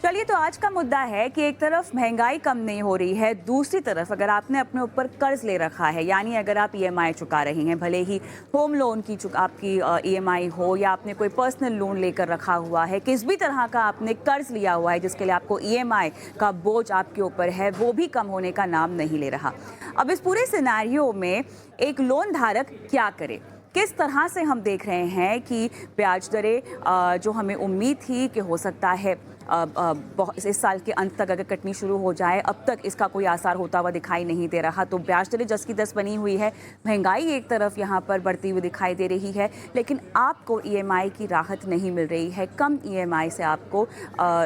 चलिए, तो आज का मुद्दा है कि एक तरफ महंगाई कम नहीं हो रही है, दूसरी तरफ अगर आपने अपने ऊपर कर्ज ले रखा है, यानी अगर आप ईएमआई चुका रही हैं, भले ही होम लोन की आपकी ईएमआई हो या आपने कोई पर्सनल लोन लेकर रखा हुआ है, किस भी तरह का आपने कर्ज लिया हुआ है जिसके लिए आपको ईएमआई का बोझ आपके ऊपर है, वो भी कम होने का नाम नहीं ले रहा। अब इस पूरे सिनेरियो में एक लोन धारक क्या करे? किस तरह से हम देख रहे हैं कि ब्याज दरें जो हमें उम्मीद थी कि हो सकता है इस साल के अंत तक अगर कटनी शुरू हो जाए, अब तक इसका कोई आसार होता हुआ दिखाई नहीं दे रहा। तो ब्याज दरें 10 की 10 बनी हुई है, महंगाई एक तरफ यहाँ पर बढ़ती हुई दिखाई दे रही है, लेकिन आपको ईएमआई की राहत नहीं मिल रही है। कम ईएमआई से आपको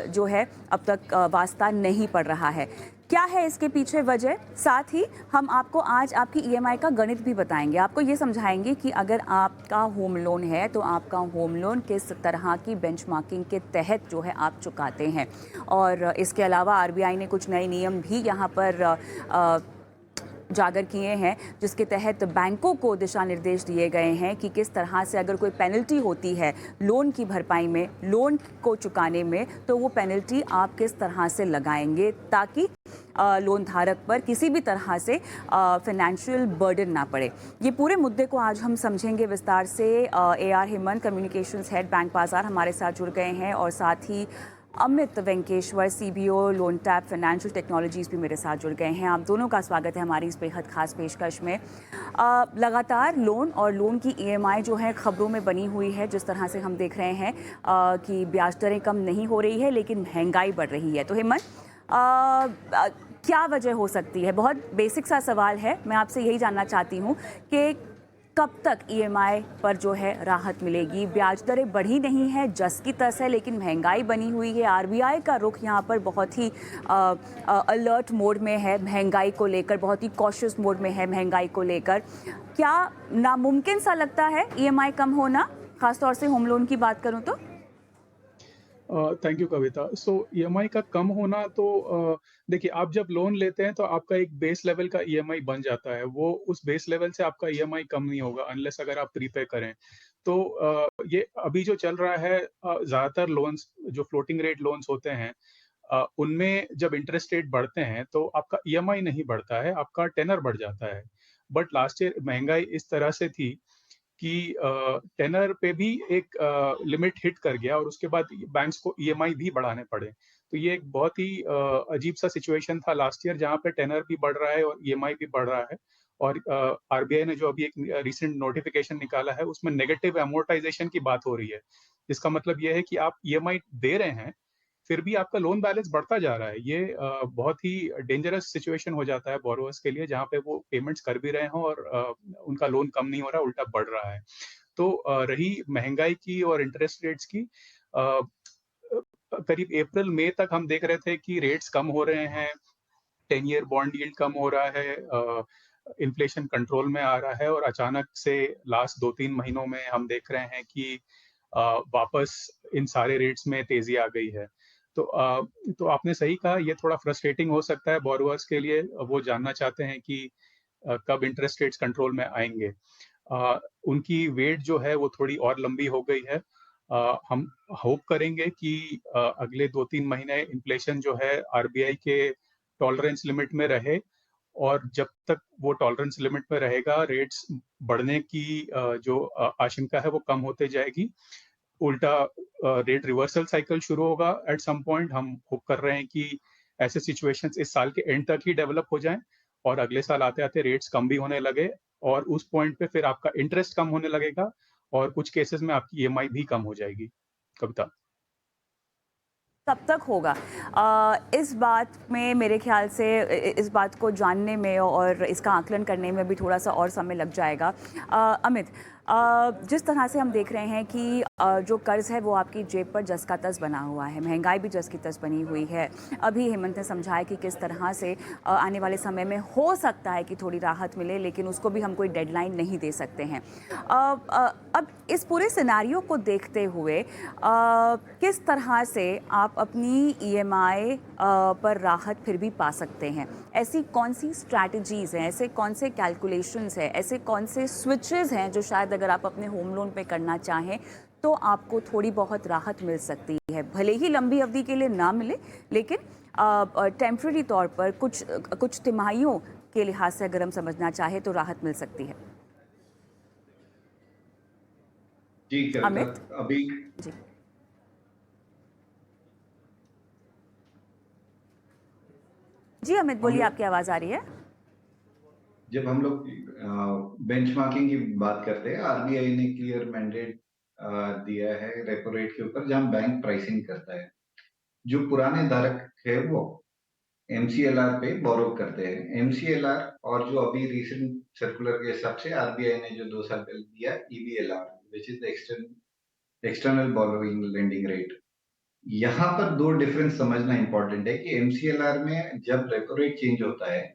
जो है अब तक वास्ता नहीं पड़ रहा है। क्या है इसके पीछे वजह? साथ ही हम आपको आज आपकी ईएमआई का गणित भी बताएंगे। आपको ये समझाएंगे कि अगर आपका होम लोन है तो आपका होम लोन किस तरह की बेंचमार्किंग के तहत जो है आप चुकाते हैं। और इसके अलावा आरबीआई ने कुछ नए नियम भी यहाँ पर उजागर किए हैं, जिसके तहत बैंकों को दिशा निर्देश दिए गए हैं कि किस तरह से अगर कोई पेनल्टी होती है लोन की भरपाई में, लोन को चुकाने में, तो वो पेनल्टी आप किस तरह से लगाएंगे ताकि लोन धारक पर किसी भी तरह से फाइनेंशियल बर्डन ना पड़े। ये पूरे मुद्दे को आज हम समझेंगे विस्तार से। AR Hemant, communications head BankBazaar, हमारे साथ जुड़ गए हैं, और साथ ही Amit Venkeshwar, CBO LoanTap financial technologies भी मेरे साथ जुड़ गए हैं। आप दोनों का स्वागत है हमारी इस बेहद खास पेशकश में। लगातार लोन और लोन की EMI जो है खबरों में बनी हुई है, जिस तरह से हम देख रहे हैं कि ब्याज दरें कम नहीं हो रही है लेकिन महंगाई बढ़ रही है। तो हेमंत, क्या वजह हो सकती है? बहुत बेसिक सा सवाल है, मैं आपसे यही जानना चाहती हूँ कि कब तक EMI पर जो है राहत मिलेगी? ब्याज दरें बढ़ी नहीं है, जस की तस है, लेकिन महंगाई बनी हुई है। आरबीआई का रुख यहाँ पर बहुत ही अलर्ट मोड में है महंगाई को लेकर, बहुत ही कॉशियस मोड में है महंगाई को लेकर। क्या नामुमकिन सा लगता है EMI कम होना, खासतौर से होम लोन की बात करूँ तो? Thank you Kavita. So EMI का कम होना तो देखिए, आप जब लोन लेते हैं तो आपका एक बेस लेवल का ईएमआई बन जाता है। वो उस बेस लेवल से आपका ईएमआई कम नहीं होगा अनलेस अगर आप प्रीपे करें। तो ये अभी जो चल रहा है, ज़्यादातर लोन्स जो फ्लोटिंग रेट लोन्स होते हैं, उनमें जब इंटरेस्ट रेट बढ़ते हैं तो आपका ईएमआई नहीं बढ़ता है, आपका टेनर बढ़ जाता है। बट लास्ट ईयर महंगाई इस तरह से थी कि टेनर पे भी एक लिमिट हिट कर गया और उसके बाद बैंक्स को ईएमआई भी बढ़ाने पड़े। तो ये एक बहुत ही अजीब-सा सिचुएशन था लास्ट ईयर, जहाँ पे टेनर भी बढ़ रहा है और ईएमआई भी बढ़ रहा है। और आरबीआई ने जो अभी एक रिसेंट नोटिफ़िकेशन निकाला है, उसमें नेगेटिव अमोर्टाइज़ेशन की बात हो रही है। इसका मतलब ये है कि आप ईएमआई दे रहे हैं, फिर भी आपका लोन बैलेंस बढ़ता जा रहा है। ये बहुत ही डेंजरस सिचुएशन हो जाता है बोरोवर्स के लिए, जहाँ पे वो पेमेंट्स कर भी रहे हों और उनका लोन कम नहीं हो रहा, उल्टा बढ़ रहा है। तो रही महंगाई की और इंटरेस्ट रेट्स की, अ, करीब अप्रैल मई तक हम देख रहे थे कि रेट्स कम हो रहे हैं, 10 ईयर बॉन्ड यील्ड कम हो रहा है, इन्फ्लेशन कंट्रोल में आ रहा है, और अचानक से लास्ट 2-3 महीनों में हम देख रहे हैं कि वापस इन सारे रेट्स में तेज़ी आ गई है। तो तो आपने सही कहा, ये थोड़ा फ्रस्ट्रेटिंग हो सकता है बोरोवर्स के लिए। वो जानना चाहते हैं कि कब इंटरेस्ट रेट्स कंट्रोल में आएँगे। उनकी वेट जो है वो थोड़ी और लंबी हो गई है। हम होप करेंगे कि अगले 2-3 महीने इन्फ्लेशन जो है आरबीआई के टॉलरेंस लिमिट में रहे, और जब तक वो टॉलरेंस लिमिट में रहेगा, रेट्स बढ़ने की जो आशंका है वो कम होते जाएगी। उल्टा रेट रिवर्सल साइकिल शुरू होगा एट सम पॉइंट। हम होप कर रहे हैं कि ऐसे सिचुएशंस इस साल के एंड तक ही डेवलप हो जाएँ और अगले साल आते-आते रेट्स कम भी होने लगे, और उस पॉइंट पे फिर आपका इंटरेस्ट कम होने लगेगा और कुछ केसेस में आपकी ईएमआई भी कम हो जाएगी। कविता। कब तक होगा? इस बात में मेरे ख्याल से इस बात को जानने में और इसका आकलन करने में भी थोड़ा-सा और समय लग जाएगा। अमित, जिस तरह से हम देख रहे हैं कि जो कर्ज़ है वो आपकी जेब पर जस का तस बना हुआ है, महंगाई भी जस की तस बनी हुई है। अभी हेमंत ने समझाया कि किस तरह से आने वाले समय में हो सकता है कि थोड़ी राहत मिले, लेकिन उसको भी हम कोई डेडलाइन नहीं दे सकते हैं। अब इस पूरे सिनेरियो को देखते हुए किस तरह से आप अपनी ईएमआई पर राहत फिर भी पा सकते हैं? ऐसी कौन सी स्ट्रैटेजीज़ हैं, ऐसे कौन से कैलकुलेशंस हैं, ऐसे कौन से स्विचेस हैं जो शायद अगर आप अपने होम लोन पे करना चाहें तो आपको थोड़ी बहुत राहत मिल सकती है। भले ही लंबी अवधि के लिए ना मिले, लेकिन टेम्पररी तौर पर कुछ तिमाहियों के लिहाज से अगर हम समझना चाहें तो राहत मिल सकती है। जी, कविता, अमित अभी जी। जी अमित, हम बोलिए, लोग आपकी आवाज़ आ रही है। जब हम लोग बेंचमार्किंग की बात करते हैं, आरबीआई ने क्लियर मैंडेट दिया है रेपो रेट के ऊपर, जहां बैंक प्राइसिंग करता है। जो पुराने धारक है वो एमसीएलआर पे बोरो करते हैं। एमसीएलआर और जो अभी रिसेंट सर्कुलर के हिसाब से आरबीआई ने जो 2 साल पहले दिया EBLR, which is the external borrowing lending rate. यहाँ पर 2 डिफरेंस समझना इंपॉर्टेंट है कि एमसीएलआर में जब रेपो रेट चेंज होता है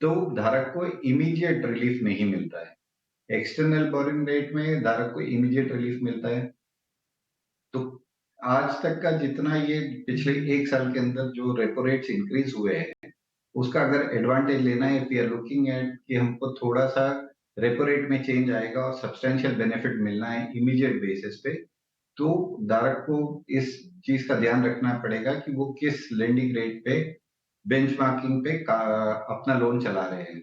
तो धारक को इमीडिएट रिलीफ नहीं मिलता है। एक्सटर्नल बोरिंग रेट में धारक को इमीडिएट रिलीफ मिलता है। तो आज तक का जितना ये पिछले 1 साल के अंदर जो रेपो रेट्स इंक्रीज हुए हैं, उसका अगर एडवांटेज लेना है, वी आर लुकिंग एट कि हमको थोड़ा-सा रेपो रेट में चेंज आएगा और सब्सटेंशियल बेनिफिट मिलना है इमीडिएट बेसिस पे, तो धारक को इस चीज का ध्यान रखना पड़ेगा कि वो किस लेंडिंग रेट पे बेंचमार्किंग पे अपना लोन चला रहे हैं।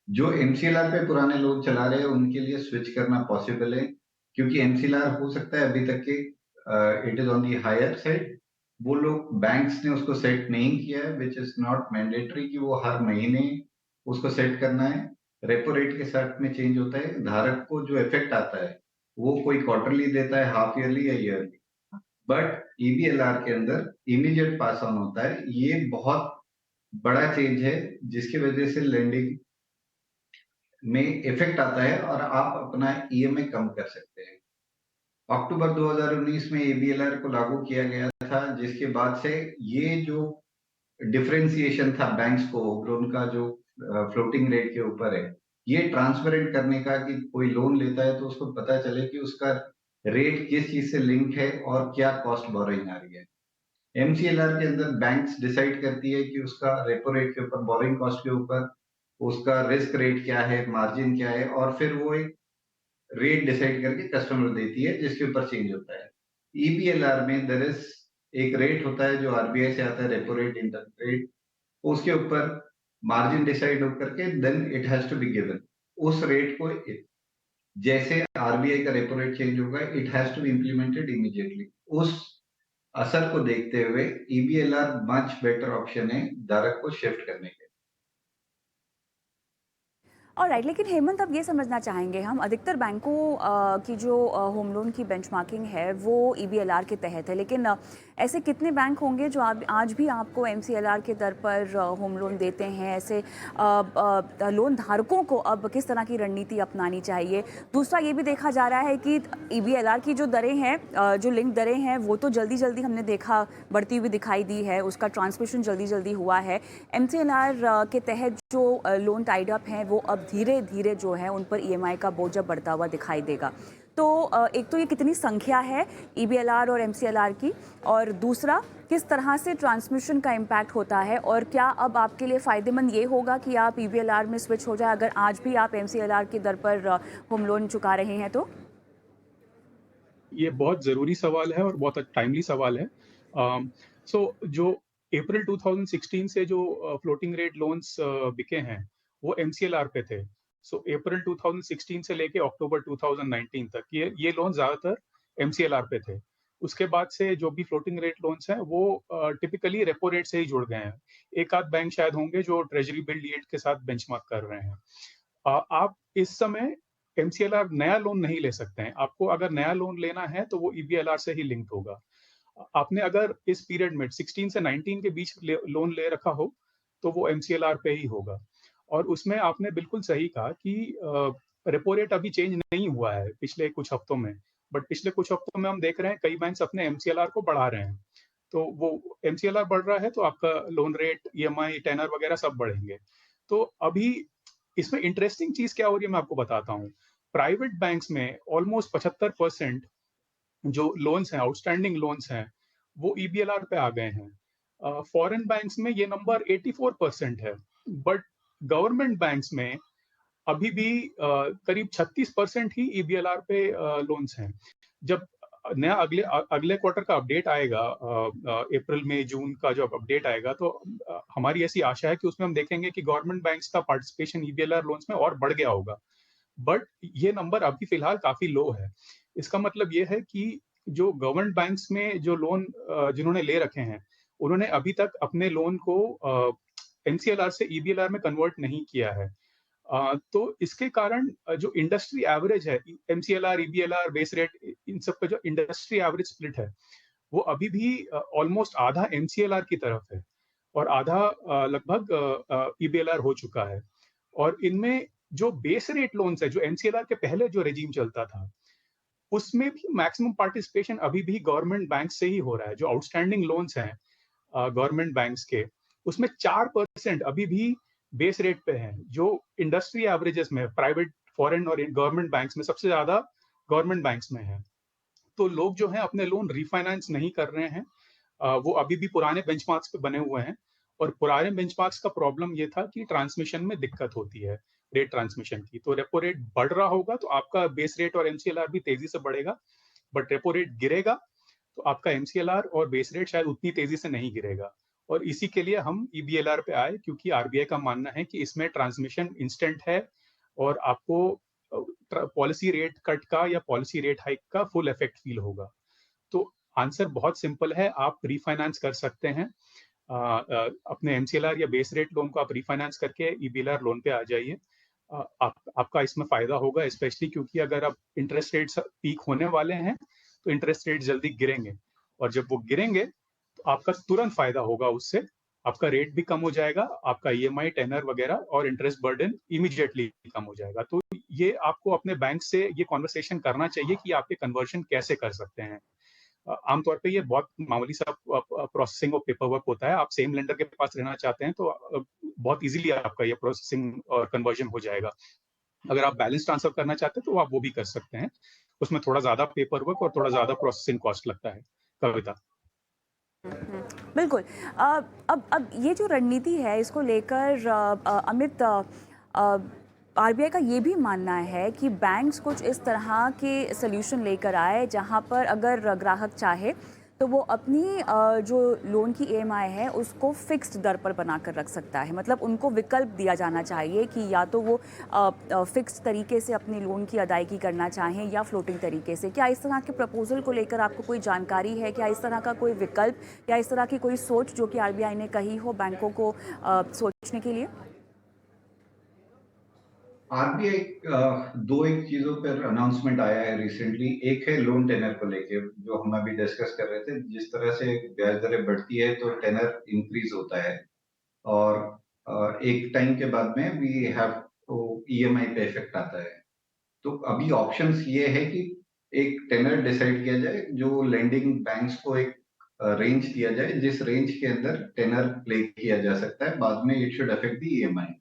जो एमसीएलआर पे पुराने लोग चला रहे हैं उनके लिए स्विच करना पॉसिबल है, क्योंकि एमसीएलआर हो सकता है अभी तक के it is on the higher side. वो लोग बैंक्स ने उसको सेट नहीं किया है, विच इज नॉट मैंडेटरी कि वो हर महीने उसको सेट करना है। रेपो रेट के साथ में चेंज होता है, धारक को जो इफेक्ट आता है वो कोई क्वार्टरली देता है, हाफ ईयरली या ईयरली। बट ईबीएलआर के अंदर इमीडिएट पास ऑन होता है। ये बहुत बड़ा चेंज है जिसकी वजह से लेंडिंग में इफेक्ट आता है और आप अपना ईएमआई कम कर सकते हैं। अक्टूबर 2019 में एबीएलआर को लागू किया गया था, जिसके बाद से ये जो डिफरेंशिएशन था बैंक्स को लोन का जो फ्लोटिंग रेट के ऊपर है, ये ट्रांसपेरेंट करने का कि कोई लोन लेता है तो उसको पता चले कि उसका रेट किस चीज से लिंक है और क्या कॉस्ट बोरोइंग आ रही है। एमसीएलआर के अंदर बैंक्स डिसाइड करती है कि उसका रेपो रेट के ऊपर, बोरोइंग कॉस्ट के ऊपर उसका रिस्क रेट क्या है, मार्जिन क्या है, और फिर वो एक रेट डिसाइड करके कस्टमर देती है जिसके ऊपर चेंज होता है। ईबीएलआर में देयर इज एक रेट होता है जो आरबीआई से आता है, रेपो रेट, इंटरेस्ट रेट। उसके ऊपर मार्जिन डिसाइड होकर के then it has to be given. उस रेट को जैसे आरबीआई का रेपो रेट चेंज होगा, it has to be implemented immediately. उस असर को देखते हुए ईबीएलआर मच बेटर ऑप्शन है धारक को शिफ्ट करने के। ऑलराइट, लेकिन हेमंत, अब ये समझना चाहेंगे हम, अधिकतर बैंकों की जो होम लोन की बेंचमार्किंग है वो ईबीएलआर के तहत है, लेकिन ऐसे कितने बैंक होंगे जो आज भी आपको एमसीएलआर के दर पर होम लोन देते हैं? ऐसे लोन धारकों को अब किस तरह की रणनीति अपनानी चाहिए? दूसरा, ये भी देखा जा रहा है कि ईबीएलआर की जो दरें हैं, जो लिंक दरें हैं, वो तो जल्दी जल्दी हमने देखा बढ़ती हुई दिखाई दी है, उसका ट्रांसमिशन जल्दी जल्दी हुआ है। एमसीएलआर के तहत जो लोन टाइड अप हैं वो अब धीरे धीरे जो है उन पर ईएमआई का बोझ बढ़ता हुआ दिखाई देगा। तो एक तो ये कितनी संख्या है ईबीएलआर और एमसीएलआर की, और दूसरा किस तरह से ट्रांसमिशन का इम्पैक्ट होता है, और क्या अब आपके लिए फ़ायदेमंद ये होगा कि आप ईबीएलआर में स्विच हो जाए अगर आज भी आप एमसीएलआर की दर पर होम लोन चुका रहे हैं तो? ये बहुत ज़रूरी सवाल है और बहुत टाइमली सवाल है। सो जो अप्रैल 2016 से जो फ्लोटिंग रेट लोन्स बिके हैं, वो एमसीएलआर पे थे। सो अप्रैल 2016 से लेके अक्टूबर 2019 तक ये लोन ज़्यादातर एमसीएलआर पे थे। उसके बाद से जो भी फ्लोटिंग रेट लोन्स हैं, वो टिपिकली रेपो रेट से ही जुड़ गए हैं। एक आध बैंक शायद होंगे जो ट्रेजरी बिल्ड यील्ड के साथ बेंचमार्क कर रहे हैं। आप इस समय एमसीएलआर नया लोन नहीं ले सकते हैं। आपको अगर नया लोन लेना है तो वो ईबीएलआर से ही लिंक्ड होगा। आपने अगर इस पीरियड में 16 से 19 के बीच लोन ले रखा हो तो वो एमसीएलआर पे ही होगा। और उसमें आपने बिल्कुल सही कहा कि रेपो रेट अभी चेंज नहीं हुआ है पिछले कुछ हफ्तों में, बट पिछले कुछ हफ्तों में हम देख रहे हैं कई बैंक्स अपने एमसीएलआर को बढ़ा रहे हैं। तो वो एमसीएलआर बढ़ रहा है तो आपका लोन रेट, ईएमआई, टेनर वगैरह सब बढ़ेंगे। तो अभी इसमें इंटरेस्टिंग चीज क्या हो रही है मैं आपको बताता हूँ। प्राइवेट बैंक्स में ऑलमोस्ट 75% जो लोन्स हैं, आउटस्टैंडिंग लोन्स हैं, वो ईबीएलआर पे आ गए हैं। फॉरेन बैंक्स में ये नंबर 84% है, बट गवर्नमेंट बैंक्स में अभी भी करीब 36% ही ईबीएलआर पे लोन्स हैं। जब नया अगले क्वार्टर का अपडेट आएगा, अप्रैल मई जून का जो अपडेट आएगा, तो हमारी ऐसी आशा है कि उसमें हम देखेंगे कि गवर्नमेंट बैंक्स का पार्टिसिपेशन ईबीएलआर लोन्स में और बढ़ गया होगा। बट ये नंबर अभी फिलहाल काफी लो है। इसका मतलब ये है कि जो गवर्नमेंट बैंक्स में जो लोन जिन्होंने ले रखे हैं, उन्होंने अभी तक अपने लोन को एमसीएलआर से ईबीएलआर में कन्वर्ट नहीं किया है। तो इसके कारण जो इंडस्ट्री एवरेज है, एमसीएलआर, ईबीएलआर, बेस रेट, इन सब का जो इंडस्ट्री एवरेज स्प्लिट है, वो अभी भी ऑलमोस्ट आधा एमसीएलआर की तरफ है और आधा लगभग ईबीएलआर हो चुका है। और इनमें जो बेस रेट लोन्स है, जो एमसीएलआर के पहले जो रेजीम चलता था, उसमें भी मैक्सिमम पार्टिसिपेशन अभी भी गवर्नमेंट बैंक से ही हो रहा है। जो आउटस्टैंडिंग लोन्स हैं गवर्नमेंट बैंक्स के, उसमें 4% अभी भी बेस रेट पे हैं, जो इंडस्ट्री एवरेजेस में प्राइवेट, फॉरेन और गवर्नमेंट बैंक्स में सबसे ज्यादा गवर्नमेंट बैंक्स में है। तो लोग जो हैं अपने लोन रिफाइनेंस नहीं कर रहे हैं। वो अभी भी पुराने बेंचमार्क्स पे बने हुए हैं। और पुराने बेंचमार्क्स का प्रॉब्लम ये था कि ट्रांसमिशन में दिक्कत होती है, रेट ट्रांसमिशन की। तो रेपो रेट बढ़ रहा होगा तो आपका बेस रेट और एमसीएलआर भी तेजी से बढ़ेगा, बट रेपो रेट गिरेगा तो आपका एमसीएलआर और बेस रेट शायद उतनी तेजी से नहीं गिरेगा। और इसी के लिए हम ईबीएलआर पे आए, क्योंकि आरबीआई का मानना है कि इसमें ट्रांसमिशन इंस्टेंट है और आपको पॉलिसी रेट कट का या पॉलिसी रेट हाइक का फुल इफेक्ट फील होगा। तो आंसर बहुत सिंपल है, आप रिफाइनेंस कर सकते हैं। अपने एमसीएलआर या बेस रेट लोन को आप रिफाइनेंस करके ईबीएलआर लोन पे आ जाइए। आपका इसमें फायदा होगा, स्पेशली क्योंकि अगर आप इंटरेस्ट रेट्स पीक होने वाले हैं तो इंटरेस्ट रेट जल्दी गिरेंगे, और जब वो गिरेंगे तो आपका तुरंत फायदा होगा उससे। आपका रेट भी कम हो जाएगा, आपका ईएमआई, टेनर वगैरह और इंटरेस्ट बर्डन इमीडिएटली कम हो जाएगा। तो ये आपको अपने बैंक से ये कॉन्वर्सेशन करना चाहिए कि आप ये कन्वर्शन कैसे कर सकते हैं। आमतौर पे ये बहुत मामूली सा प्रोसेसिंग और पेपर वर्क होता है। आप सेम लेंडर के पास रहना चाहते हैं तो बहुत इजीली आपका ये प्रोसेसिंग और कन्वर्जन हो जाएगा। अगर आप बैलेंस ट्रांसफर करना चाहते हैं तो आप वो भी कर सकते हैं। उसमें थोड़ा ज्यादा पेपर वर्क और थोड़ा ज्यादा प्रोसेसिंग कॉस्ट लगता है। कविता। बिल्कुल। अब ये जो रणनीति है इसको लेकर अमित, आरबीआई का ये भी मानना है कि बैंक्स कुछ इस तरह के सॉल्यूशन लेकर आए जहां पर अगर ग्राहक चाहे तो वो अपनी जो लोन की ईएमआई है उसको फिक्स्ड दर पर बनाकर रख सकता है। मतलब उनको विकल्प दिया जाना चाहिए कि या तो वो फिक्स्ड तरीके से अपनी लोन की अदायगी करना चाहें या फ्लोटिंग तरीके से। क्या इस तरह के प्रपोजल को लेकर आपको कोई जानकारी है? क्या इस तरह का कोई विकल्प या इस तरह की कोई सोच जो कि आरबीआई ने कही हो बैंकों को सोचने के लिए? आरबीआई दो एक चीजों पर अनाउंसमेंट आया है रिसेंटली। एक है लोन टेनर को लेके, जो हम अभी डिस्कस कर रहे थे। जिस तरह से ब्याज दरें बढ़ती है तो टेनर इंक्रीज होता है, और एक टाइम के बाद में वी हैव तो ईएमआई पे इफेक्ट आता है। तो अभी ऑप्शंस ये है कि एक टेनर डिसाइड किया जाए, जो लेंडिंग बैंक्स को एक रेंज दिया जाए, जिस रेंज के अंदर टेनर प्ले किया जा सकता है। बाद में it should affect the EMI.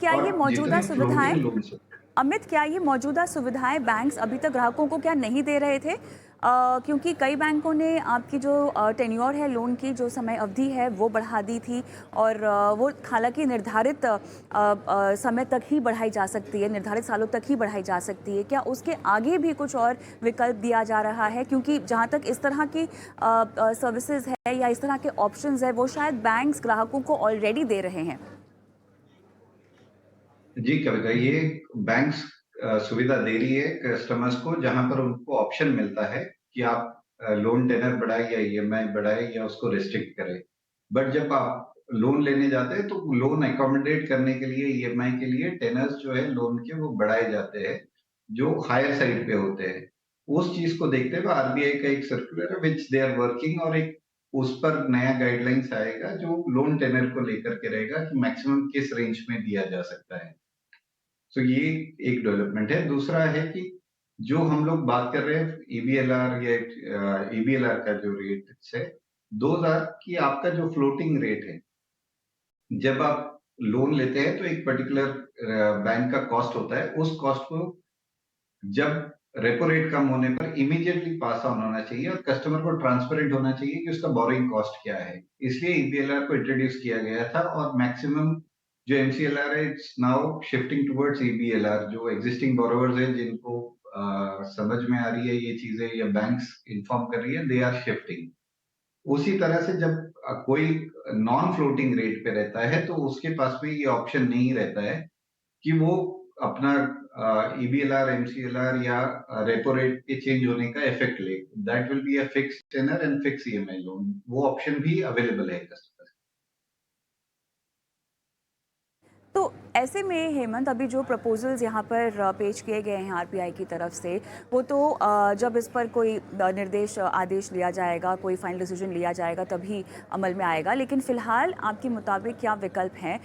क्या ये और मौजूदा जितने सुविधाएं, फ्लोटिंग लोन्स, अमित, क्या ये मौजूदा सुविधाएं बैंक्स अभी तक ग्राहकों को क्या नहीं दे रहे थे? क्योंकि कई बैंकों ने आपकी जो टेन्योर है लोन की, जो समय अवधि है वो बढ़ा दी थी, और वो हालांकि निर्धारित समय तक ही बढ़ाई जा सकती है, निर्धारित सालों तक ही बढ़ाई जा सकती है। क्या उसके आगे भी कुछ और विकल्प दिया जा रहा है? क्योंकि जहाँ तक इस तरह की सर्विसेज है या इस तरह के ऑप्शंस है वो शायद बैंक्स ग्राहकों को ऑलरेडी दे रहे हैं। जी कविता, ये बैंक्स सुविधा दे रही है कस्टमर्स को, जहां पर उनको ऑप्शन मिलता है कि आप लोन टेनर बढ़ाए या ईएमआई बढ़ाए या उसको रिस्ट्रिक्ट करें। बट जब आप लोन लेने जाते हैं तो लोन अकोमोडेट करने के लिए, ईएमआई के लिए टेनर्स जो है लोन के वो बढ़ाए जाते हैं, जो हायर साइड पे होते हैं। उस चीज को देखते हुए आरबीआई का एक सर्कुलर है विच दे आर वर्किंग, और एक उस पर नया गाइडलाइंस आएगा जो लोन टेनर को लेकर के रहेगा कि मैक्सिमम किस रेंज में दिया जा सकता है। तो ये एक डेवलपमेंट है। दूसरा है कि जो हम लोग बात कर रहे हैं ईबीएलआर या ईबीएलआर का जो रेट है, 2000 की आपका जो फ्लोटिंग रेट है, जब आप लोन लेते हैं तो एक पर्टिकुलर बैंक का कॉस्ट होता है। उस कॉस्ट को जब रेपो रेट कम होने पर इमीडिएटली पास ऑन होना चाहिए, और कस्टमर को ट्रांसपेरेंट होना चाहिए कि उसका बोरोइंग कॉस्ट क्या है। इसलिए ईबीएलआर को इंट्रोड्यूस किया गया था, और मैक्सिमम जो एमसीएलआर है इट्स नाउ शिफ्टिंग टुवर्ड्स ईबीएलआर। जो एग्जिस्टिंग बोरोवर्स हैं जिनको समझ में आ रही है ये चीजें या बैंक्स इन्फॉर्म कर रही है, दे आर शिफ्टिंग। उसी तरह से जब कोई नॉन फ्लोटिंग रेट पे रहता है तो उसके पास में ये ऑप्शन नहीं रहता है कि वो अपना ईबीएलआर, एमसीएलआर या रेपो रेट के चेंज होने का इफेक्ट ले। That will be a fixed tenor and fix EMI loan, वो ऑप्शन भी अवेलेबल है कस्टमर। तो ऐसे में हेमंत, अभी जो प्रपोजल्स यहाँ पर पेश किए गए हैं आरबीआई की तरफ से, वो तो जब इस पर कोई निर्देश आदेश लिया जाएगा, कोई फाइनल डिसीजन लिया जाएगा तभी अमल में आएगा। लेकिन फिलहाल आपके मुताबिक क्या विकल्प हैं?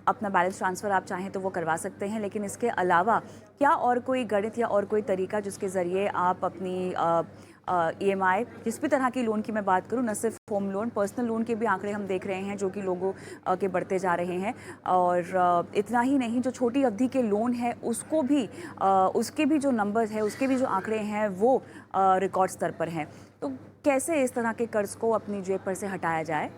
अपना बैलेंस ट्रांसफ़र आप चाहें तो वो करवा सकते हैं, लेकिन इसके अलावा क्या और कोई गणित या और कोई तरीका जिसके ज़रिए आप अपनी ईएमआई, जिस भी तरह की लोन की मैं बात करूं, न सिर्फ होम लोन, पर्सनल लोन के भी आंकड़े हम देख रहे हैं जो कि लोगों के बढ़ते जा रहे हैं, और इतना ही नहीं, जो छोटी अवधि के लोन है उसको भी उसके भी जो नंबर्स है, उसके भी जो आंकड़े हैं वो रिकॉर्ड स्तर पर हैं। तो कैसे इस तरह के कर्ज को अपनी जेब पर से हटाया जाए?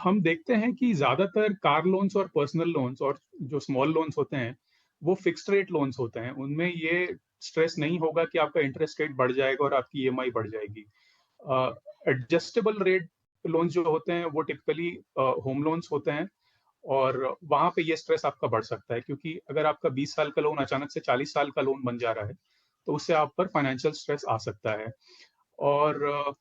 हम देखते हैं कि ज्यादातर कार लोन्स और पर्सनल लोन्स और जो स्मॉल लोन्स होते हैं वो फिक्स्ड रेट लोन्स होते हैं। उनमें ये स्ट्रेस नहीं होगा कि आपका इंटरेस्ट रेट बढ़ जाएगा और आपकी ईएमआई बढ़ जाएगी। एडजस्टेबल रेट लोन्स जो होते हैं वो टिपिकली होम लोन्स होते हैं, और वहां पे ये स्ट्रेस आपका बढ़ सकता है, क्योंकि अगर आपका 20 साल का लोन अचानक से 40 साल का लोन बन जा रहा है तो उससे आप पर फाइनेंशियल स्ट्रेस आ सकता है। और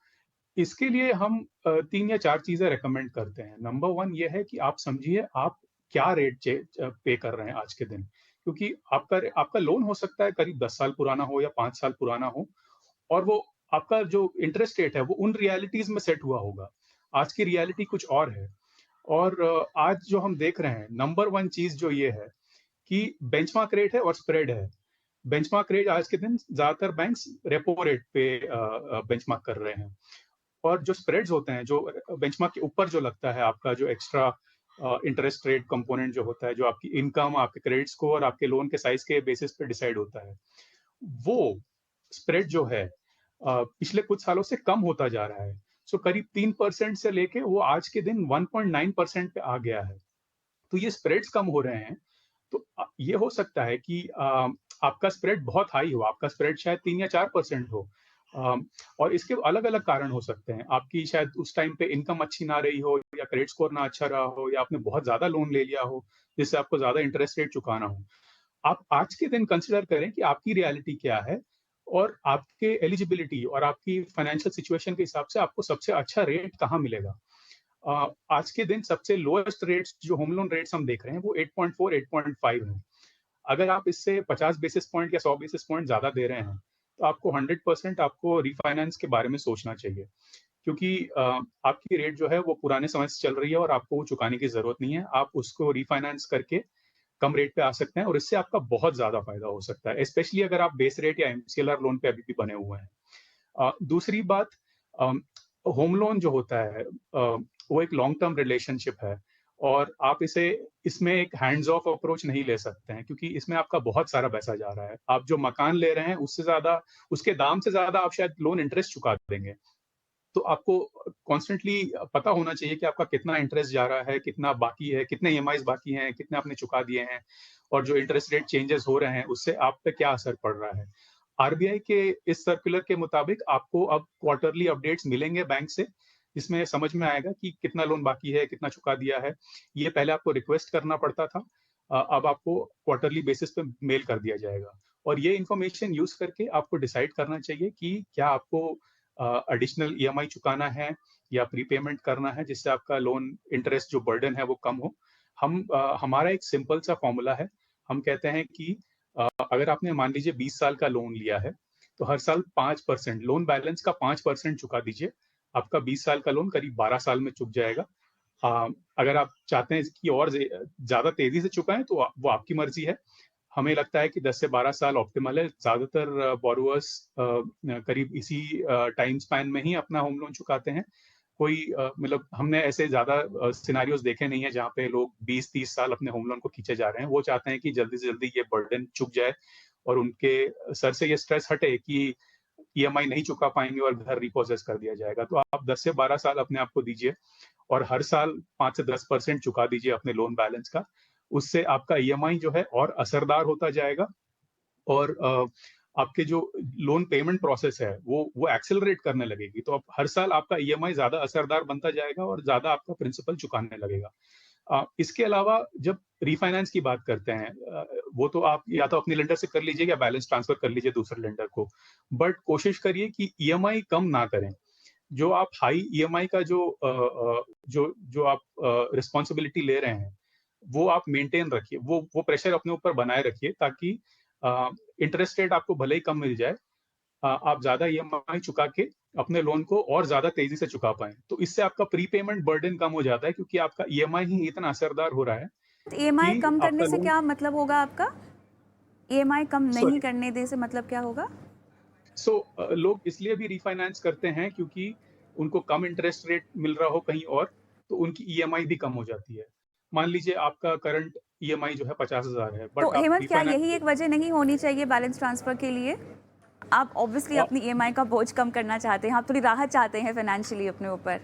इसके लिए हम 3 या 4 चीज़ें रिकमेंड करते हैं। नंबर 1 ये है कि आप समझिए आप क्या रेट पे कर रहे हैं आज के दिन। क्योंकि आपका लोन हो सकता है करीब 10 साल पुराना हो या 5 साल पुराना हो, और वो आपका जो इंटरेस्ट रेट है वो उन रियलिटीज़ में सेट हुआ होगा। आज की रियलिटी कुछ और है। और आज जो हम देख रहे हैं, नंबर 1 चीज़ जो ये है कि बेंचमार्क रेट है और स्प्रेड है। बेंचमार्क रेट आज के दिन ज़्यादातर बैंक्स रेपो रेट पे बेंचमार्क कर रहे हैं। और जो स्प्रेड्स होते हैं, जो बेंचमार्क के ऊपर जो लगता है आपका जो एक्स्ट्रा इंटरेस्ट रेट कंपोनेंट जो होता है, जो आपकी इनकम, आपके क्रेडिट स्कोर, आपके लोन के साइज के बेसिस पे डिसाइड होता है, वो स्प्रेड जो है पिछले कुछ सालों से कम होता जा रहा है। करीब 3% से लेके वो आज के दिन 1.9% पे आ गया है। तो ये स्प्रेड्स कम हो रहे हैं। तो ये हो सकता है कि आपका स्प्रेड बहुत हाई हो, आपका स्प्रेड शायद 3 या 4% हो। और इसके अलग-अलग कारण हो सकते हैं। आपकी शायद उस टाइम पे इनकम अच्छी ना रही हो, या क्रेडिट स्कोर ना अच्छा रहा हो, या आपने बहुत ज़्यादा लोन ले लिया हो, जिससे आपको ज़्यादा इंटरेस्ट रेट चुकाना हो। आप आज के दिन कंसिडर करें कि आपकी रियलिटी क्या है, और आपके एलिजिबिलिटी और आपकी फाइनेंशियल सिचुएशन के हिसाब से आपको सबसे अच्छा रेट कहाँ मिलेगा। आज के दिन सबसे लोएस्ट रेट्स जो होम लोन रेट्स हम देख रहे हैं वो 8.4, 8.5 हैं। अगर आप इससे 50 बेसिस पॉइंट या 100 बेसिस पॉइंट ज़्यादा दे रहे हैं, तो आपको 100% आपको रिफाइनेंस के बारे में सोचना चाहिए। क्योंकि आपकी रेट जो है वो पुराने समय से चल रही है और आपको वो चुकाने की ज़रूरत नहीं है। आप उसको रिफाइनेंस करके कम रेट पे आ सकते हैं, और इससे आपका बहुत ज़्यादा फ़ायदा हो सकता है, स्पेशली अगर आप बेस रेट या एमसीएलआर लोन पे अभी भी बने हुए हैं। दूसरी बात, होम लोन जो होता है वो एक लॉन्ग टर्म रिलेशनशिप है, और आप इसमें एक हैंड्स ऑफ अप्रोच नहीं ले सकते हैं, क्योंकि इसमें आपका बहुत सारा पैसा जा रहा है। आप जो मकान ले रहे हैं उससे ज़्यादा, उसके दाम से ज़्यादा आप शायद लोन इंटरेस्ट चुका देंगे। तो आपको कॉन्स्टेंटली पता होना चाहिए कि आपका कितना इंटरेस्ट जा रहा है, कितना बाकी है, कितने ईएमआईज़ बाकी हैं, कितने आपने चुका दिए हैं, और जो इंटरेस्ट रेट चेंजेस हो रहे हैं उससे आप पे क्या असर पड़ रहा है। आरबीआई के इस सर्कुलर के मुताबिक आपको अब क्वार्टरली अपडेट्स मिलेंगे बैंक से, जिसमें समझ में आएगा कि कितना लोन बाकी है, कितना चुका दिया है। ये पहले आपको रिक्वेस्ट करना पड़ता था, अब आपको क्वार्टरली बेसिस पे मेल कर दिया जाएगा। और ये इन्फॉर्मेशन यूज़ करके आपको डिसाइड करना चाहिए कि क्या आपको एडिशनल ईएमआई चुकाना है या प्रीपेमेंट करना है, जिससे आपका लोन इंटरेस्ट जो बर्डन है वो कम हो। हमारा एक सिंपल सा फॉर्मूला है। हम कहते हैं कि अगर आपने मान लीजिए 20 साल का लोन लिया है, तो हर साल 5% लोन बैलेंस का 5% चुका दीजिए। आपका 20 साल का लोन करीब 12 साल में चुक जाएगा। अगर आप चाहते हैं कि और ज़्यादा तेज़ी से चुकाएँ तो वो आपकी मर्ज़ी है। हमें लगता है कि 10 से 12 साल ऑप्टिमल है। ज़्यादातर बोरोवर्स करीब इसी टाइम स्पैन में ही अपना होम लोन चुकाते हैं। कोई मतलब हमने ऐसे ज़्यादा सिनेरियोज़ देखे नहीं है जहाँ पे लोग 20-30 साल अपने होम लोन को खींचे जा रहे हैं। वो चाहते हैं कि जल्दी से जल्दी ये बर्डन चुक जाए, और उनके सर से ये स्ट्रेस हटे कि ईएमआई नहीं चुका पाएँगे और घर रिपोसेस कर दिया जाएगा। तो आप 10 से 12 साल अपने आप को दीजिए, और हर साल 5 से 10% चुका दीजिए अपने लोन बैलेंस का। उससे आपका ईएमआई जो है और असरदार होता जाएगा और आपके जो लोन पेमेंट प्रोसेस है वो एक्सेलरेट करने लगेगी। तो अब हर साल आपका ईएमआई ज़्यादा असरदार बनता जाएगा और ज़्यादा आपका प्रिंसिपल चुकाने लगेगा। इसके अलावा जब रिफाइनेंस की बात करते हैं वो तो आप या तो अपने लेंडर से कर लीजिए या बैलेंस ट्रांसफर कर लीजिए दूसरे लेंडर को। बट कोशिश करिए कि ईएमआई कम ना करें। जो आप हाई ईएमआई का जो आप रिस्पॉन्सिबिलिटी ले रहे हैं, वो आप मेंटेन रखिए। वो प्रेशर अपने ऊपर बनाए रखिए ताकि इंटरेस्ट रेट आपको भले ही कम मिल जाए, आप ज़्यादा ईएमआई चुका के अपने लोन को और ज़्यादा तेज़ी से चुका पाएँ। तो इससे आपका प्रीपेमेंट बर्डन कम हो जाता है क्योंकि आपका ईएमआई ही इतना असरदार हो रहा है ईएमआई कि कम आपका करने से लोन क्या मतलब होगा आपका? ईएमआई कम नहीं सॉरी करने दे से मतलब क्या होगा? लोग इसलिए भी रिफाइनेंस करते हैं क्योंकि उनको कम इंटरेस्ट रेट मिल रहा हो कहीं और, तो उनकी ईएमआई भी कम हो जाती है। मान लीजिए आपका करंट ईएमआई जो है 50,000 है, तो बट आप हेमंत, क्या रिफाइनेंस यही एक वजह नहीं होनी चाहिए बैलेंस ट्रांसफर के लिए? आप ऑब्वियसली अ, अपनी ईएमआई का बोझ कम करना चाहते हैं, आप थोड़ी राहत चाहते हैं फाइनेंशियली अपने ऊपर।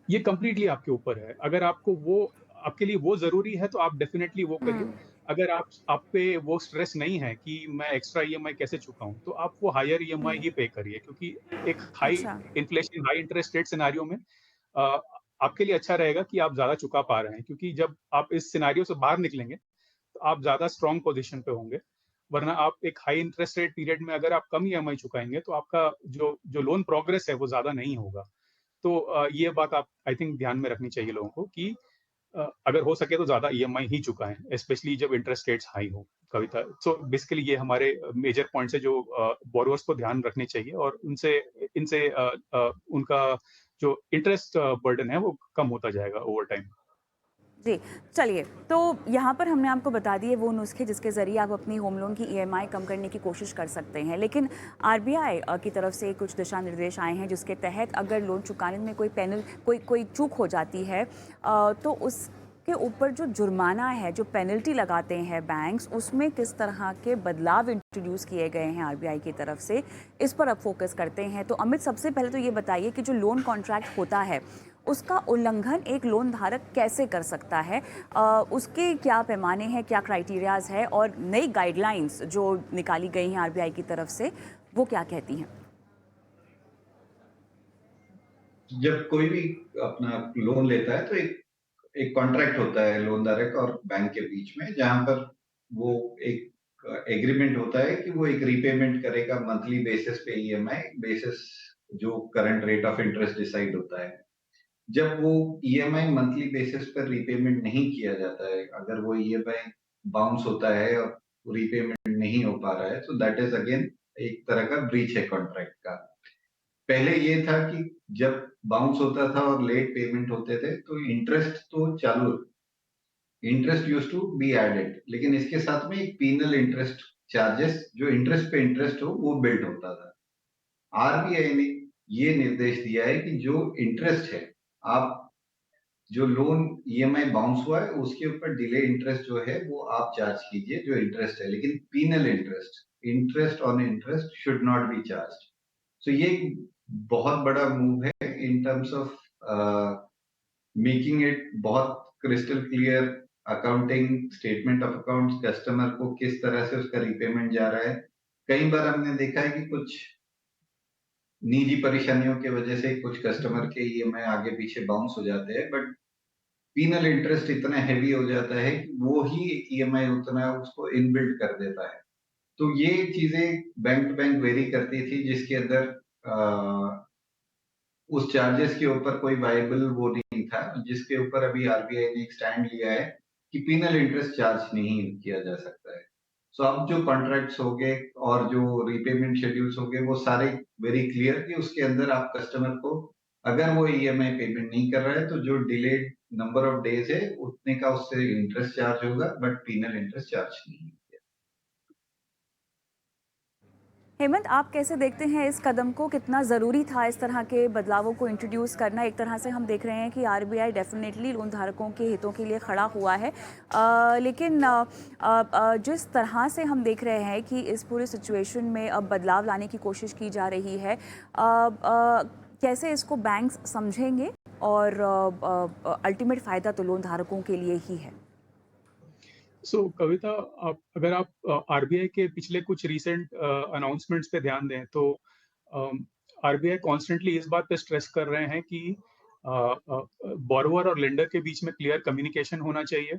ये कंप्लीटली आपके ऊपर है। अगर आपको वो आपके लिए वो ज़रूरी है तो आप डेफ़िनेटली वो करिए। हुँ, अगर आप पे वो स्ट्रेस नहीं है कि मैं एक्स्ट्रा ईएमआई कैसे चुकाऊँ, तो आप वो हायर ईएमआई ही पे करिए क्योंकि एक हाई अच्छा। Inflation, high interest rate scenario में अ, आपके लिए अच्छा रहेगा कि आप ज़्यादा चुका पा रहे हैं क्योंकि जब आप इस सिनेरियो से बाहर निकलेंगे, तो आप ज़्यादा स्ट्रॉन्ग पोज़ीशन पे होंगे। वरना आप एक हाई इंटरेस्ट रेट पीरियड में अगर आप कम ईएमआई चुकाएँगे, तो आपका जो जो लोन प्रोग्रेस है, वो ज़्यादा नहीं होगा। तो ये बात आप आई थिंक ध्यान में रखनी चाहिए लोगों को कि अगर हो सके तो ज़्यादा ईएमआई ही चुकाएँ, स्पेशली जब इंटरेस्ट रेट्स हाई हो, कविता। सो बेसिकली ये हमारे मेजर पॉइंट्स हैं जो बोरोवर्स को ध्यान रखने चाहिए और उनसे इनसे उनका जो इंटरेस्ट बर्डन है वो कम होता जाएगा ओवर टाइम। जी, चलिए, तो यहाँ पर हमने आपको बता दिए वो नुस्खे जिसके ज़रिए आप अपनी होम लोन की ईएमआई कम करने की कोशिश कर सकते हैं। लेकिन आरबीआई की तरफ से कुछ दिशा निर्देश आए हैं जिसके तहत अगर लोन चुकाने में कोई चूक हो जाती है, तो उसके ऊपर जो जुर्माना है, जो पेनल्टी लगाते हैं बैंक्स, उसमें किस तरह के बदलाव इंट्रोड्यूस किए गए हैं आरबीआई की तरफ से, इस पर अब फोकस करते हैं। तो अमित, सबसे पहले तो ये बताइए कि जो लोन कॉन्ट्रैक्ट होता है, उसका उल्लंघन एक लोन धारक कैसे कर सकता है? उसके क्या पैमाने हैं, क्या क्राइटेरियाज है, और नई गाइडलाइंस जो निकाली गई हैं आरबीआई की तरफ से, वो क्या कहती हैं? जब कोई भी अपना लोन लेता है तो एक एक कॉन्ट्रैक्ट होता है लोन धारक और बैंक के बीच में, जहां पर वो एक एग्रीमेंट होता है कि वो एक रीपेमेंट करेगा मंथली बेसिस पे, ईएमआई बेसिस, जो current rate of interest decide होता है। जब वो ईएमआई मंथली बेसिस पर रीपेमेंट नहीं किया जाता है, अगर वो ईएमआई बाउंस होता है और रीपेमेंट नहीं हो पा रहा है, तो दैट इज अगेन एक तरह का ब्रीच है कॉन्ट्रैक्ट का। पहले ये था कि जब बाउंस होता था और लेट पेमेंट होते थे तो इंटरेस्ट तो चालू, interest used to be added, लेकिन इसके साथ में एक पीनल इंटरेस्ट चार्जेस, जो इंटरेस्ट पे इंटरेस्ट हो, वो बिल्ट होता था। आरबीआई ने ये निर्देश दिया है कि जो इंटरेस्ट है, आप जो लोन ईएमआई बाउंस हुआ है उसके ऊपर डिले इंटरेस्ट जो है वो आप चार्ज कीजिए, जो इंटरेस्ट है, लेकिन penal interest, interest on interest should not be charge. So ये एक बहुत बड़ा मूव है in terms of making it बहुत crystal clear, accounting statement of accounts, customer को किस तरह से उसका रीपेमेंट जा रहा है। कई बार हमने देखा है कि कुछ निजी परेशानियों की वजह से कुछ कस्टमर के ईएमआई आगे पीछे बाउंस हो जाते हैं, बट पीनल इंटरेस्ट इतना हैवी हो जाता है कि वो ही एक ईएमआई उतना उसको इनबिल्ट कर देता है। तो ये चीजें बैंक टू बैंक वेरी करती थी, जिसके अंदर उस चार्जेस के ऊपर कोई वायबल वो नहीं था, जिसके ऊपर अभी आरबीआई ने एक स्टैंड लिया है कि पीनल इंटरेस्ट चार्ज नहीं किया जा सकता है। सो अब जो कॉन्ट्रैक्ट्स हो गए और जो रीपेमेंट शेड्यूल्स हो गए, वो सारे वेरी क्लियर कि उसके अंदर आप कस्टमर को, अगर वो ईएमआई पेमेंट नहीं कर रहा है, तो जो डिलेड नंबर ऑफ डेज है उतने का उससे इंटरेस्ट चार्ज होगा, बट पीनल इंटरेस्ट चार्ज नहीं होगा। हेमंत, आप कैसे देखते हैं इस कदम को? कितना ज़रूरी था इस तरह के बदलावों को इंट्रोड्यूस करना? एक तरह से हम देख रहे हैं कि आरबीआई डेफिनेटली लोन धारकों के हितों के लिए खड़ा हुआ है, लेकिन जिस तरह से हम देख रहे हैं कि इस पूरी सिचुएशन में अब बदलाव लाने की कोशिश की जा रही है, कैसे इसको बैंक्स समझेंगे? और अल्टीमेट फ़ायदा तो लोन धारकों के लिए ही है। कविता, अगर आप आरबीआई के पिछले कुछ रीसेंट अनाउंसमेंट्स पे ध्यान दें तो आरबीआई कॉन्स्टेंटली इस बात पे स्ट्रेस कर रहे हैं कि बोरोवर और लेंडर के बीच में क्लियर कम्युनिकेशन होना चाहिए।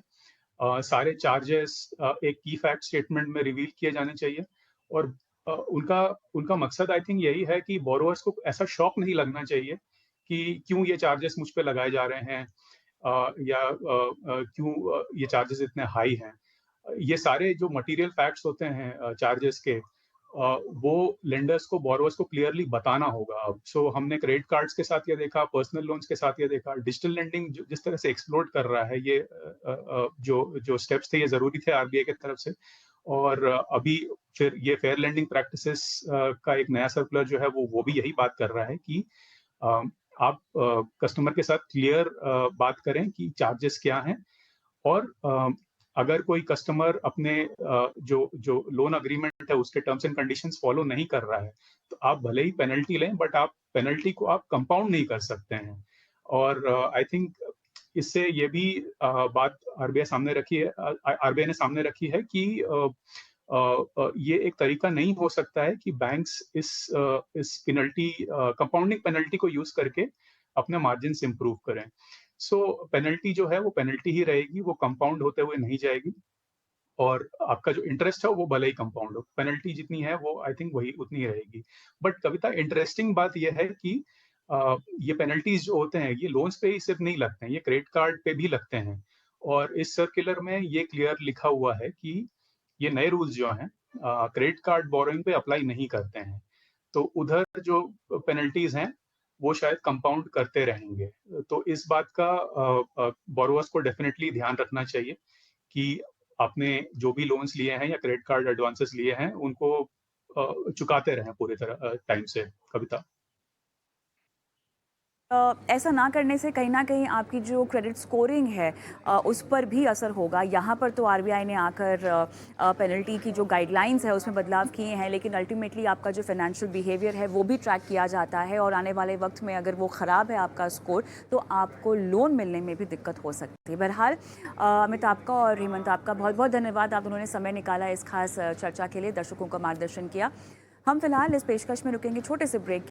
सारे चार्जेस एक की फैक्ट स्टेटमेंट में रिवील किए जाने चाहिए और उनका उनका मकसद आई थिंक यही है कि बोरोवर्स को ऐसा शॉक नहीं लगना चाहिए कि क्यों ये चार्जेस मुझ पे लगाए जा रहे हैं, क्यों ये चार्जेस इतने हाई हैं। ये सारे जो मटेरियल फैक्ट्स होते हैं चार्जेस के, वो लेंडर्स को बोरोवर्स को क्लियरली बताना होगा अब। हमने क्रेडिट कार्ड्स के साथ ये देखा, पर्सनल लोन्स के साथ ये देखा, डिजिटल लेंडिंग जिस तरह से एक्सप्लोड कर रहा है, ये जो जो स्टेप्स थे ये ज़रूरी थे आरबीआई की तरफ से। और अभी फिर ये फेयर लेंडिंग प्रैक्टिसेस का एक नया सर्कुलर जो है वो भी यही बात कर रहा है कि अ, आप कस्टमर के साथ क्लियर बात करें कि चार्जेस क्या हैं और अगर कोई कस्टमर अपने जो जो लोन अग्रीमेंट है उसके टर्म्स एंड कंडीशंस फॉलो नहीं कर रहा है, तो आप भले ही पेनल्टी लें बट आप पेनल्टी को आप कंपाउंड नहीं कर सकते हैं। और आई थिंक इससे ये भी बात आरबीआई ने सामने रखी है कि ये एक तरीका नहीं हो सकता है कि बैंक्स इस पेनल्टी कंपाउंडिंग पेनल्टी को यूज करके अपने मार्जिन इंप्रूव करें। पेनल्टी जो है वो पेनल्टी ही रहेगी, वो कंपाउंड होते हुए नहीं जाएगी और आपका जो इंटरेस्ट है वो भले ही कंपाउंड हो, पेनल्टी जितनी है वो आई थिंक वही उतनी ही रहेगी। बट कविता, इंटरेस्टिंग बात ये है कि ये पेनल्टीज जो होते हैं ये लोन्स पे ही सिर्फ नहीं लगते हैं, ये क्रेडिट कार्ड पे भी लगते हैं। और इस सर्कुलर में ये क्लियर लिखा हुआ है कि ये नए रूल्स जो हैं क्रेडिट कार्ड बोरोइंग पे अप्लाई नहीं करते हैं। तो उधर जो पेनल्टीज हैं वो शायद कंपाउंड करते रहेंगे। तो इस बात का बोरोवर्स को डेफिनेटली ध्यान रखना चाहिए कि आपने जो भी लोन्स लिए हैं या क्रेडिट कार्ड एडवांसेस लिए हैं उनको चुकाते रहें पूरी तरह टाइम से। कविता। ऐसा ना करने से कहीं न कहीं आपकी जो क्रेडिट स्कोरिंग है उस पर भी असर होगा। यहाँ पर तो आरबीआई ने आकर पेनल्टी की जो गाइडलाइंस है उसमें बदलाव किए हैं, लेकिन अल्टीमेटली आपका जो फाइनेंशियल बिहेवियर है वो भी ट्रैक किया जाता है और आने वाले वक्त में अगर वो ख़राब है आपका स्कोर तो आपको लोन मिलने में भी दिक्कत हो सकती है। बहरहाल अमित आपका और हेमंत आपका बहुत बहुत धन्यवाद, आप दोनों ने समय निकाला इस खास चर्चा के लिए, दर्शकों का मार्गदर्शन किया। हम फिलहाल इस पेशकश में रुकेंगे छोटे से ब्रेक